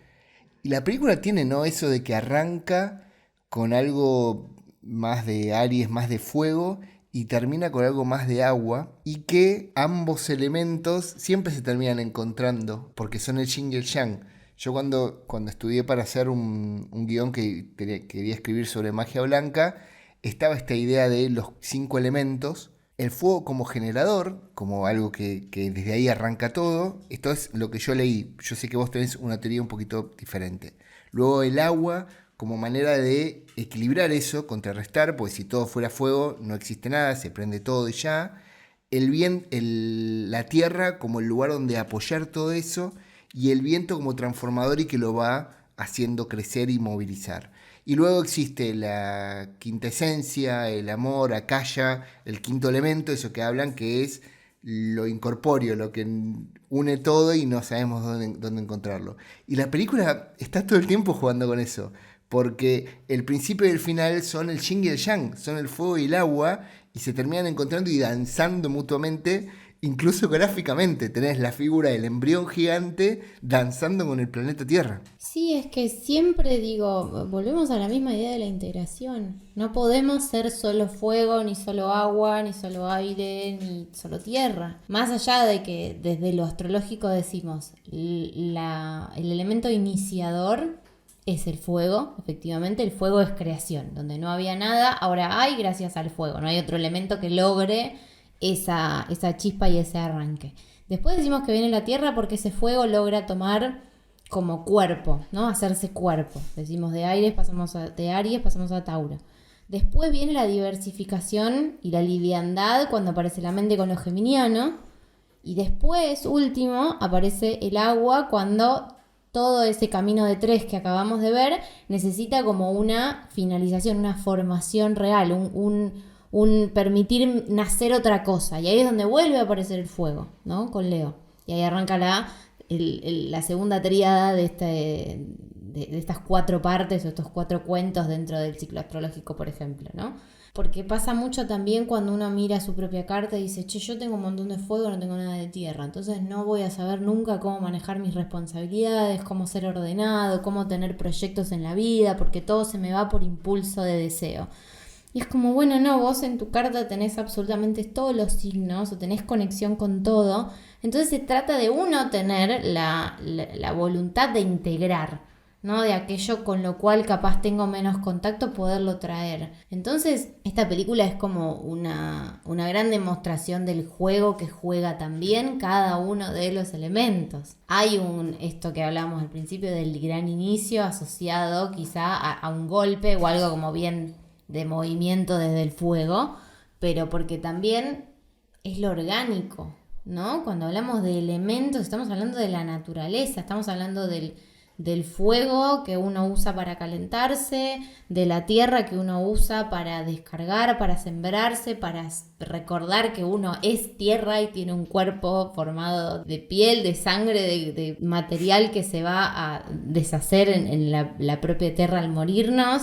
Y la película tiene, ¿no? Eso de que arranca con algo más de Aries, más de fuego, y termina con algo más de agua, y que ambos elementos siempre se terminan encontrando, porque son el yin y el yang. Yo cuando estudié para hacer un guión que quería escribir sobre magia blanca, estaba esta idea de los 5 elementos, el fuego como generador, como algo que desde ahí arranca todo. Esto es lo que yo leí. Yo sé que vos tenés una teoría un poquito diferente. Luego el agua como manera de equilibrar eso, contrarrestar, porque si todo fuera fuego no existe nada, se prende todo y ya. La tierra como el lugar donde apoyar todo eso, y el viento como transformador y que lo va haciendo crecer y movilizar. Y luego existe la quinta esencia, el amor, Akasha, el quinto elemento, eso que hablan, que es lo incorpóreo, lo que une todo y no sabemos dónde encontrarlo. Y la película está todo el tiempo jugando con eso, porque el principio y el final son el yin y el yang, son el fuego y el agua, y se terminan encontrando y danzando mutuamente. Incluso gráficamente tenés la figura del embrión gigante danzando con el planeta Tierra. Sí, es que siempre digo, volvemos a la misma idea de la integración. No podemos ser solo fuego, ni solo agua, ni solo aire, ni solo tierra. Más allá de que desde lo astrológico decimos, el elemento iniciador es el fuego. Efectivamente, el fuego es creación. Donde no había nada, ahora hay gracias al fuego. No hay otro elemento que logre esa chispa y ese arranque. Después decimos que viene la tierra porque ese fuego logra tomar como cuerpo, ¿no? Hacerse cuerpo. Decimos de Aries pasamos a Tauro. Después viene la diversificación y la liviandad cuando aparece la mente con lo geminiano. Y después, último, aparece el agua cuando todo ese camino de 3 que acabamos de ver necesita como una finalización, una formación real, un permitir nacer otra cosa. Y ahí es donde vuelve a aparecer el fuego, ¿no? Con Leo. Y ahí arranca la segunda tríada de estas 4 partes o estos 4 cuentos dentro del ciclo astrológico, por ejemplo, ¿no? Porque pasa mucho también cuando uno mira su propia carta y dice, che, yo tengo un montón de fuego, no tengo nada de tierra, entonces no voy a saber nunca cómo manejar mis responsabilidades, cómo ser ordenado, cómo tener proyectos en la vida, porque todo se me va por impulso de deseo. Y es como, bueno, no, vos en tu carta tenés absolutamente todos los signos, o tenés conexión con todo. Entonces se trata de uno tener la voluntad de integrar, ¿no? De aquello con lo cual capaz tengo menos contacto, poderlo traer. Entonces, esta película es como una gran demostración del juego que juega también cada uno de los elementos. Hay esto que hablamos al principio del gran inicio asociado quizá a un golpe o algo como bien de movimiento desde el fuego, pero porque también es lo orgánico, ¿no? Cuando hablamos de elementos, estamos hablando de la naturaleza, estamos hablando del fuego que uno usa para calentarse, de la tierra que uno usa para descargar, para sembrarse, para recordar que uno es tierra y tiene un cuerpo formado de piel, de sangre, de material que se va a deshacer en la propia tierra al morirnos,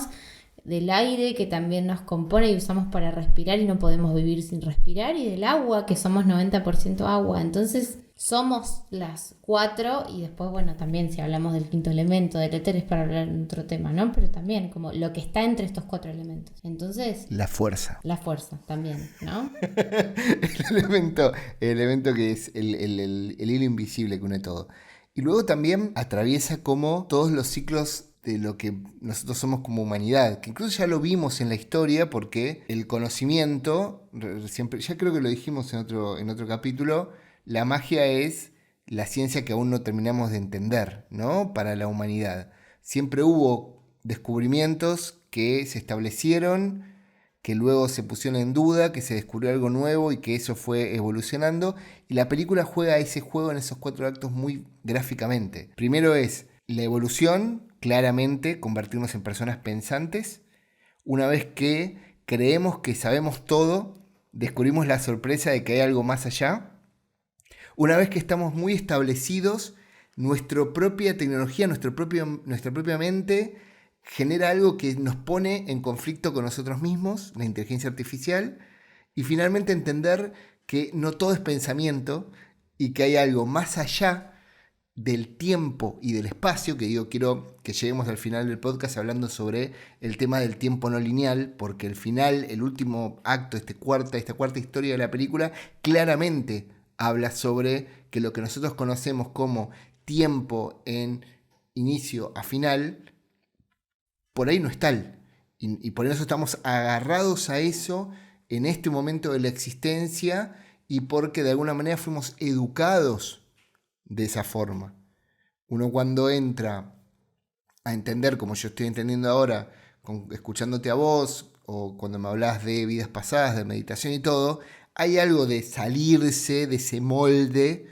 del aire que también nos compone y usamos para respirar y no podemos vivir sin respirar, y del agua, que somos 90% agua. Entonces somos las 4, y después, bueno, también si hablamos del quinto elemento, del éter, es para hablar en otro tema, ¿no? Pero también como lo que está entre estos 4 elementos. Entonces... La fuerza. La fuerza también, ¿no? el elemento que es el hilo invisible que une todo. Y luego también atraviesa como todos los ciclos de lo que nosotros somos como humanidad, que incluso ya lo vimos en la historia, porque el conocimiento, siempre, ya creo que lo dijimos en otro capítulo, la magia es la ciencia que aún no terminamos de entender, ¿no? Para la humanidad. Siempre hubo descubrimientos que se establecieron, que luego se pusieron en duda, que se descubrió algo nuevo y que eso fue evolucionando. Y la película juega ese juego en esos 4 actos muy gráficamente. Primero es la evolución, claramente convertirnos en personas pensantes. Una vez que creemos que sabemos todo, descubrimos la sorpresa de que hay algo más allá. Una vez que estamos muy establecidos, nuestra propia tecnología, nuestra propia mente genera algo que nos pone en conflicto con nosotros mismos, la inteligencia artificial, y finalmente entender que no todo es pensamiento y que hay algo más allá del tiempo y del espacio, que digo, quiero que lleguemos al final del podcast hablando sobre el tema del tiempo no lineal, porque el final, el último acto, esta cuarta historia de la película, claramente habla sobre que lo que nosotros conocemos como tiempo en inicio a final, por ahí no es tal. Y por eso estamos agarrados a eso en este momento de la existencia y porque de alguna manera fuimos educados de esa forma. Uno cuando entra a entender, como yo estoy entendiendo ahora, escuchándote a vos, o cuando me hablas de vidas pasadas, de meditación y todo, hay algo de salirse de ese molde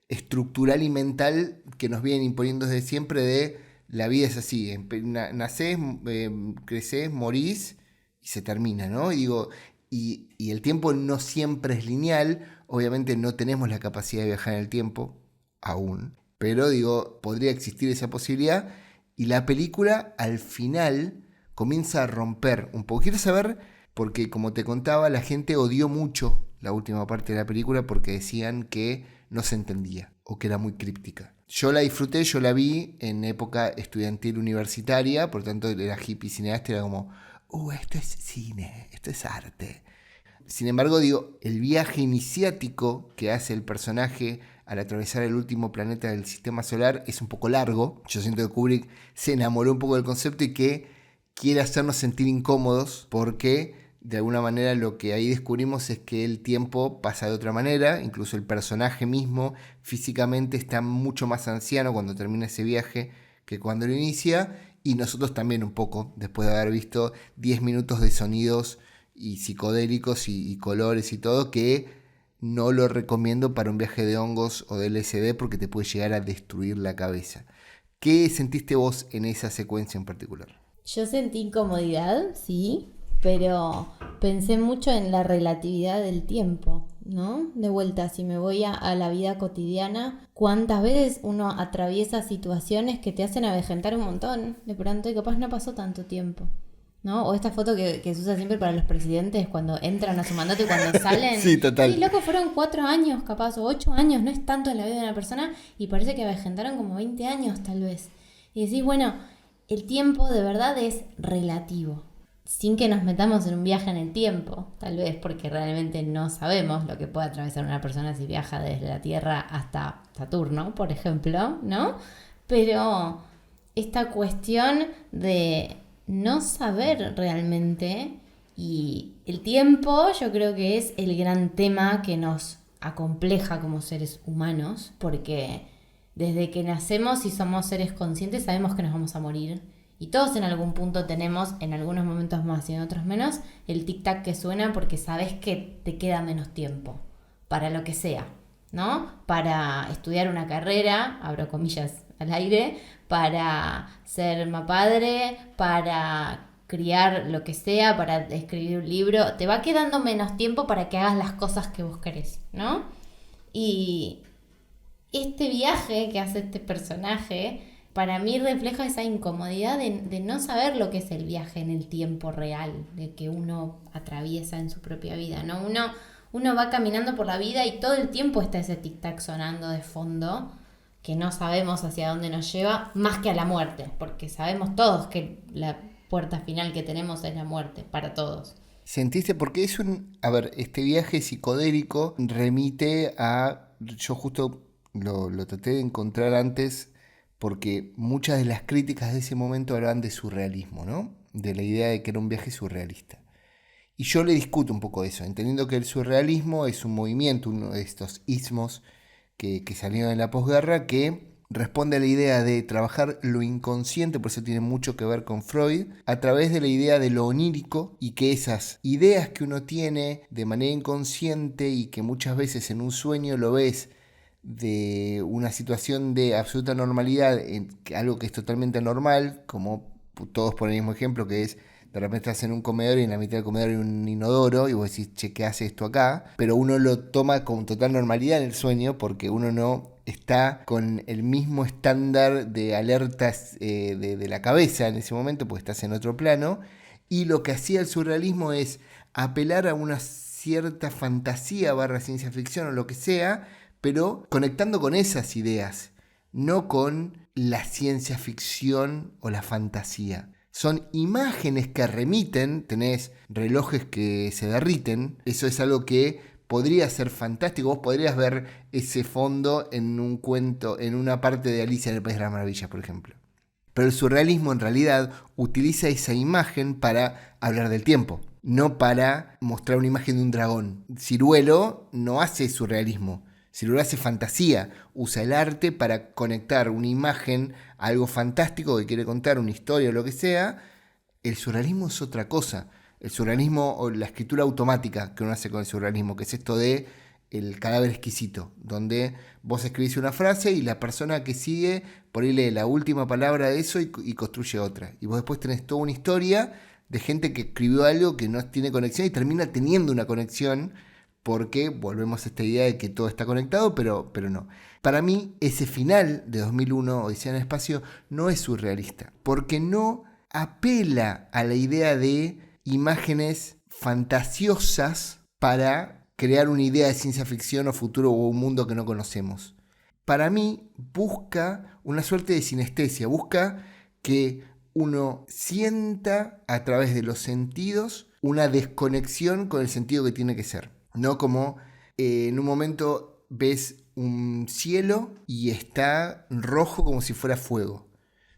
estructural y mental que nos vienen imponiendo desde siempre de la vida es así, nacés, crecés, morís y se termina, ¿no? Y digo, y el tiempo no siempre es lineal, obviamente no tenemos la capacidad de viajar en el tiempo, aún, pero digo, podría existir esa posibilidad y la película al final comienza a romper un poco. Quiero saber, porque como te contaba, la gente odió mucho la última parte de la película porque decían que no se entendía o que era muy críptica. Yo la disfruté, yo la vi en época estudiantil universitaria, por tanto era hippie cineasta, era como, esto es cine, esto es arte. Sin embargo, digo, el viaje iniciático que hace el personaje al atravesar el último planeta del sistema solar es un poco largo. Yo siento que Kubrick se enamoró un poco del concepto y que quiere hacernos sentir incómodos porque de alguna manera lo que ahí descubrimos es que el tiempo pasa de otra manera. Incluso el personaje mismo físicamente está mucho más anciano cuando termina ese viaje que cuando lo inicia. Y nosotros también un poco, después de haber visto 10 minutos de sonidos y psicodélicos y colores y todo, que no lo recomiendo para un viaje de hongos o de LSD porque te puede llegar a destruir la cabeza. ¿Qué sentiste vos en esa secuencia en particular? Yo sentí incomodidad, sí, pero pensé mucho en la relatividad del tiempo, ¿no? De vuelta, si me voy a la vida cotidiana, ¿cuántas veces uno atraviesa situaciones que te hacen avejentar un montón de pronto y capaz no pasó tanto tiempo? ¿No? O esta foto que se usa siempre para los presidentes cuando entran a su mandato y cuando salen. Sí, total. Sí, loco, fueron 4 años capaz, o 8 años, no es tanto en la vida de una persona, y parece que avejentaron como 20 años tal vez. Y decís, bueno, el tiempo de verdad es relativo, sin que nos metamos en un viaje en el tiempo, tal vez porque realmente no sabemos lo que puede atravesar una persona si viaja desde la Tierra hasta Saturno, por ejemplo, ¿no? Pero esta cuestión de no saber realmente, y el tiempo yo creo que es el gran tema que nos acompleja como seres humanos, porque desde que nacemos y somos seres conscientes sabemos que nos vamos a morir, y todos en algún punto tenemos, en algunos momentos más y en otros menos, el tic-tac que suena porque sabes que te queda menos tiempo para lo que sea, ¿no? Para estudiar una carrera, abro comillas al aire, para ser padre, para criar lo que sea, para escribir un libro, te va quedando menos tiempo para que hagas las cosas que vos querés, ¿no? Y este viaje que hace este personaje, para mí refleja esa incomodidad de no saber lo que es el viaje en el tiempo real, de que uno atraviesa en su propia vida, ¿no? Uno va caminando por la vida y todo el tiempo está ese tic-tac sonando de fondo, que no sabemos hacia dónde nos lleva, más que a la muerte, porque sabemos todos que la puerta final que tenemos es la muerte, para todos. ¿Sentiste? Porque es este viaje psicodélico remite a, yo justo lo traté de encontrar antes, porque muchas de las críticas de ese momento hablaban de surrealismo, ¿no? De la idea de que era un viaje surrealista. Y yo le discuto un poco eso, entendiendo que el surrealismo es un movimiento, uno de estos ismos que salieron en la posguerra, que responde a la idea de trabajar lo inconsciente, por eso tiene mucho que ver con Freud, a través de la idea de lo onírico, y que esas ideas que uno tiene de manera inconsciente y que muchas veces en un sueño lo ves de una situación de absoluta normalidad, algo que es totalmente anormal, como todos por el mismo ejemplo, que es de repente estás en un comedor y en la mitad del comedor hay un inodoro y vos decís, che, ¿qué hace esto acá? Pero uno lo toma con total normalidad en el sueño porque uno no está con el mismo estándar de alertas de la cabeza en ese momento, porque estás en otro plano, y lo que hacía el surrealismo es apelar a una cierta fantasía / ciencia ficción o lo que sea, pero conectando con esas ideas, no con la ciencia ficción o la fantasía. Son imágenes que remiten, tenés relojes que se derriten, eso es algo que podría ser fantástico, vos podrías ver ese fondo en un cuento, en una parte de Alicia en el País de las Maravillas, por ejemplo. Pero el surrealismo en realidad utiliza esa imagen para hablar del tiempo, no para mostrar una imagen de un dragón. Ciruelo no hace surrealismo, Ciruelo hace fantasía, usa el arte para conectar una imagen a algo fantástico que quiere contar, una historia o lo que sea. El surrealismo es otra cosa. El surrealismo o la escritura automática que uno hace con el surrealismo, que es esto de el cadáver exquisito, donde vos escribís una frase y la persona que sigue por ahí lee la última palabra de eso y construye otra. Y vos después tenés toda una historia de gente que escribió algo que no tiene conexión y termina teniendo una conexión, porque volvemos a esta idea de que todo está conectado, pero no. Para mí, ese final de 2001, Odisea en el espacio, no es surrealista, porque no apela a la idea de imágenes fantasiosas para crear una idea de ciencia ficción o futuro o un mundo que no conocemos. Para mí, busca una suerte de sinestesia, busca que uno sienta a través de los sentidos una desconexión con el sentido que tiene que ser. No como en un momento ves un cielo y está rojo como si fuera fuego.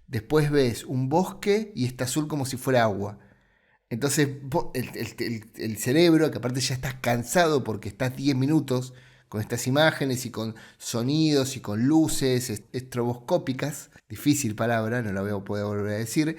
Después ves un bosque y está azul como si fuera agua. Entonces el cerebro, que aparte ya estás cansado porque estás 10 minutos con estas imágenes y con sonidos y con luces estroboscópicas, difícil palabra, no la voy a poder volver a decir,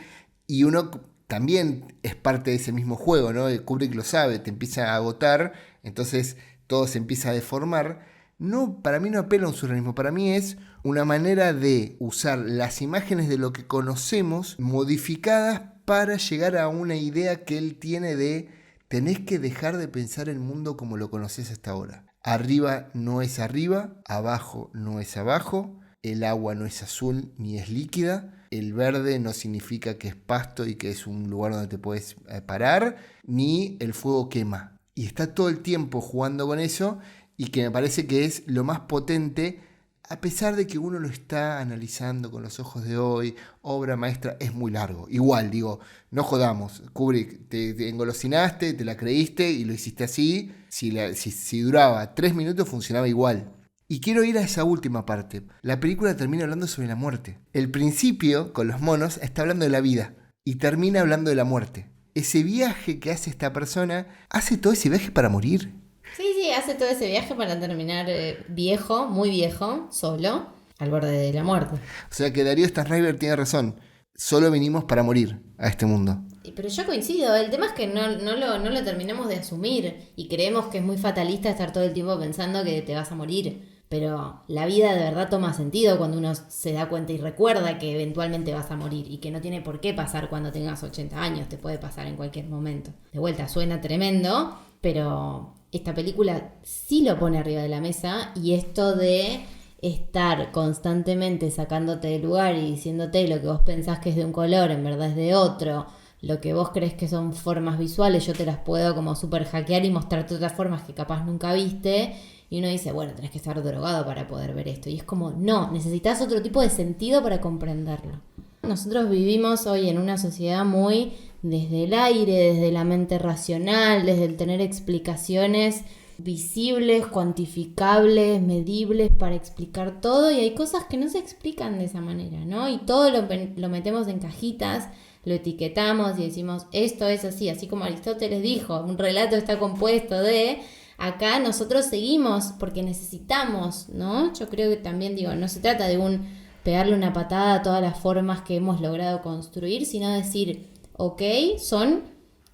y uno también es parte de ese mismo juego, ¿no? Kubrick lo sabe, te empieza a agotar, entonces todo se empieza a deformar. No, para mí no apela a un surrealismo, para mí es una manera de usar las imágenes de lo que conocemos modificadas para llegar a una idea que él tiene de tenés que dejar de pensar el mundo como lo conoces hasta ahora. Arriba no es arriba, abajo no es abajo, el agua no es azul ni es líquida, el verde no significa que es pasto y que es un lugar donde te puedes parar, ni el fuego quema. Y está todo el tiempo jugando con eso, y que me parece que es lo más potente, a pesar de que uno lo está analizando con los ojos de hoy. Obra maestra, es muy largo. Igual, digo, no jodamos. Kubrick, te engolosinaste, te la creíste y lo hiciste así. Si duraba 3 minutos funcionaba igual. Y quiero ir a esa última parte. La película termina hablando sobre la muerte. El principio, con los monos, está hablando de la vida y termina hablando de la muerte. Ese viaje que hace esta persona, hace todo ese viaje para morir. Sí, hace todo ese viaje para terminar viejo, muy viejo, solo, al borde de la muerte. O sea que Darío Stanraiver tiene razón. Solo vinimos para morir a este mundo. Pero yo coincido, el tema es que no lo terminamos de asumir y creemos que es muy fatalista estar todo el tiempo pensando que te vas a morir. Pero la vida de verdad toma sentido cuando uno se da cuenta y recuerda que eventualmente vas a morir y que no tiene por qué pasar cuando tengas 80 años, te puede pasar en cualquier momento. De vuelta, suena tremendo, pero esta película sí lo pone arriba de la mesa, y esto de estar constantemente sacándote del lugar y diciéndote lo que vos pensás que es de un color, en verdad es de otro, lo que vos crees que son formas visuales, yo te las puedo como super hackear y mostrarte otras formas que capaz nunca viste, y uno dice, bueno, tenés que estar drogado para poder ver esto, y es como, no, necesitas otro tipo de sentido para comprenderlo. Nosotros vivimos hoy en una sociedad muy desde el aire, desde la mente racional, desde el tener explicaciones visibles, cuantificables, medibles para explicar todo, y hay cosas que no se explican de esa manera, ¿no? Y todo lo metemos en cajitas, lo etiquetamos y decimos, esto es así, así como Aristóteles dijo, un relato está compuesto de... Acá nosotros seguimos porque necesitamos, ¿no? Yo creo que también, digo, no se trata de pegarle una patada a todas las formas que hemos logrado construir, sino decir, ok, son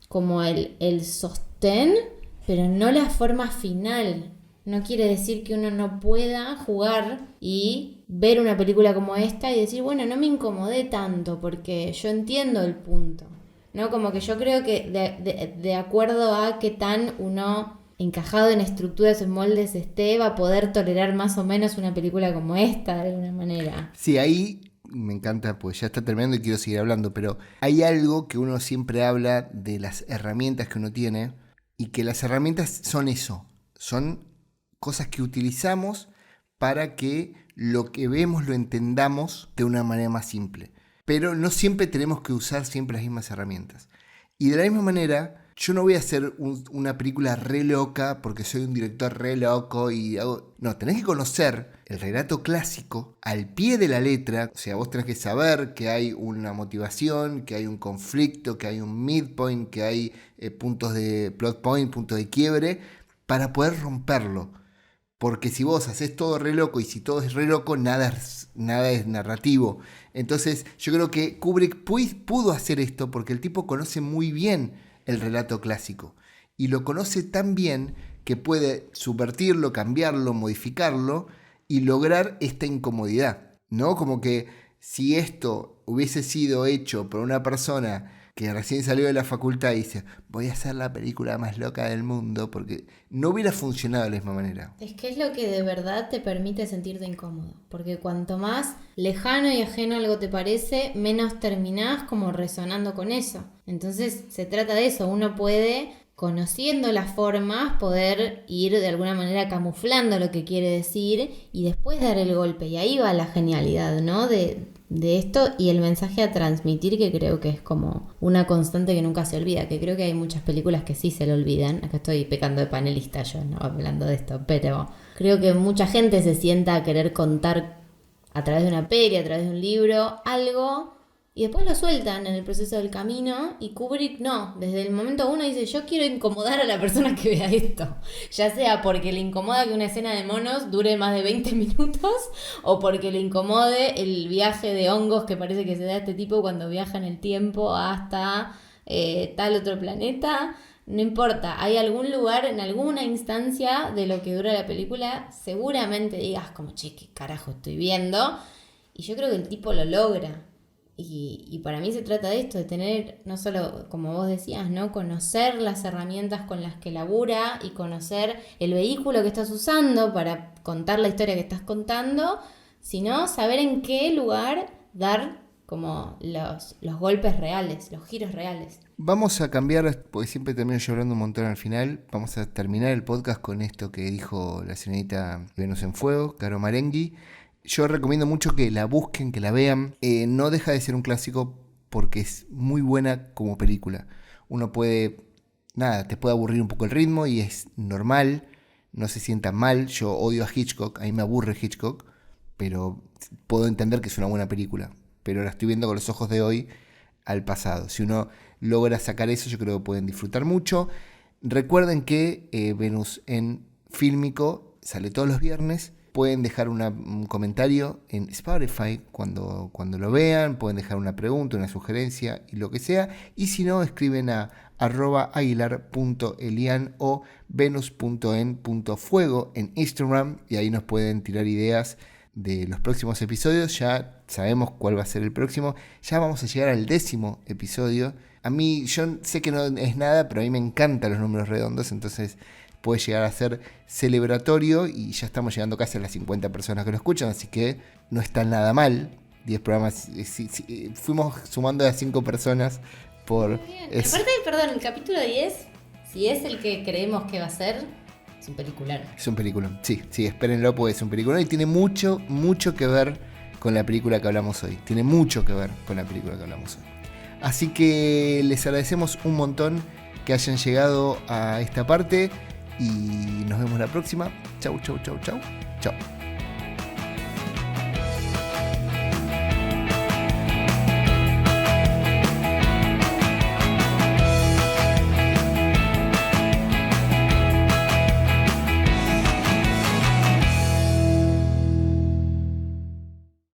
como el sostén, pero no la forma final. No quiere decir que uno no pueda jugar y ver una película como esta y decir, bueno, no me incomodé tanto porque yo entiendo el punto, ¿no? Como que yo creo que de acuerdo a qué tan uno encajado en estructuras o en moldes esté, va a poder tolerar más o menos una película como esta de alguna manera. Sí, ahí me encanta, pues ya está terminando y quiero seguir hablando, pero hay algo que uno siempre habla de las herramientas que uno tiene, y que las herramientas son eso, son cosas que utilizamos para que lo que vemos lo entendamos de una manera más simple. Pero no siempre tenemos que usar siempre las mismas herramientas. Y de la misma manera, yo no voy a hacer una película re loca porque soy un director re loco y hago... No, tenés que conocer el relato clásico al pie de la letra. O sea, vos tenés que saber que hay una motivación, que hay un conflicto, que hay un midpoint, que hay puntos de plot point, puntos de quiebre, para poder romperlo. Porque si vos haces todo re loco y si todo es re loco, nada es narrativo. Entonces yo creo que Kubrick pudo hacer esto porque el tipo conoce muy bien el relato clásico. Y lo conoce tan bien que puede subvertirlo, cambiarlo, modificarlo y lograr esta incomodidad, ¿no? Como que si esto hubiese sido hecho por una persona que recién salió de la facultad y dice, voy a hacer la película más loca del mundo, porque no hubiera funcionado de la misma manera. Es que es lo que de verdad te permite sentirte incómodo, porque cuanto más lejano y ajeno algo te parece, menos terminás como resonando con eso. Entonces se trata de eso, uno puede, conociendo las formas, poder ir de alguna manera camuflando lo que quiere decir y después dar el golpe, y ahí va la genialidad, ¿no? de esto y el mensaje a transmitir, que creo que es como una constante que nunca se olvida, que creo que hay muchas películas que sí se lo olvidan. Acá estoy pecando de panelista yo, ¿no? Hablando de esto, pero creo que mucha gente se sienta a querer contar a través de una peli, a través de un libro, algo, y después lo sueltan en el proceso del camino, y Kubrick no, desde el momento uno dice, yo quiero incomodar a la persona que vea esto, ya sea porque le incomoda que una escena de monos dure más de 20 minutos, o porque le incomode el viaje de hongos que parece que se da a este tipo cuando viaja en el tiempo hasta tal otro planeta. No importa, hay algún lugar, en alguna instancia de lo que dura la película, seguramente digas como, che, ¿qué carajo estoy viendo? Y yo creo que el tipo lo logra. Y para mí se trata de esto, de tener, no solo, como vos decías, ¿no? Conocer las herramientas con las que labura y conocer el vehículo que estás usando para contar la historia que estás contando, sino saber en qué lugar dar como los golpes reales, los giros reales. Vamos a cambiar, porque siempre termino llorando un montón al final. Vamos a terminar el podcast con esto que dijo la señorita Venus en Fuego, Caro Marenghi. Yo recomiendo mucho que la busquen, que la vean. No deja de ser un clásico porque es muy buena como película. Uno puede, te puede aburrir un poco el ritmo y es normal, no se sienta mal. Yo odio a Hitchcock, a mí me aburre Hitchcock, pero puedo entender que es una buena película. Pero la estoy viendo con los ojos de hoy al pasado. Si uno logra sacar eso, yo creo que pueden disfrutar mucho. Recuerden que Venus en Fílmico sale todos los viernes. Pueden dejar un comentario en Spotify cuando lo vean, pueden dejar una pregunta, una sugerencia y lo que sea. Y si no, escriben a @aguilar.elian o venus.en.fuego en Instagram y ahí nos pueden tirar ideas de los próximos episodios. Ya sabemos cuál va a ser el próximo. Ya vamos a llegar al 10º episodio. A mí, yo sé que no es nada, pero a mí me encantan los números redondos, entonces puede llegar a ser celebratorio y ya estamos llegando casi a las 50 personas que lo escuchan, así que no está nada mal. 10 programas, fuimos sumando a 5 personas por... Aparte, perdón, el capítulo 10, si es el que creemos que va a ser, es un peliculón. Es un peliculón, sí, espérenlo porque es un peliculón y tiene mucho que ver con la película que hablamos hoy. Tiene mucho que ver con la película que hablamos hoy. Así que les agradecemos un montón que hayan llegado a esta parte. Y nos vemos la próxima. Chau.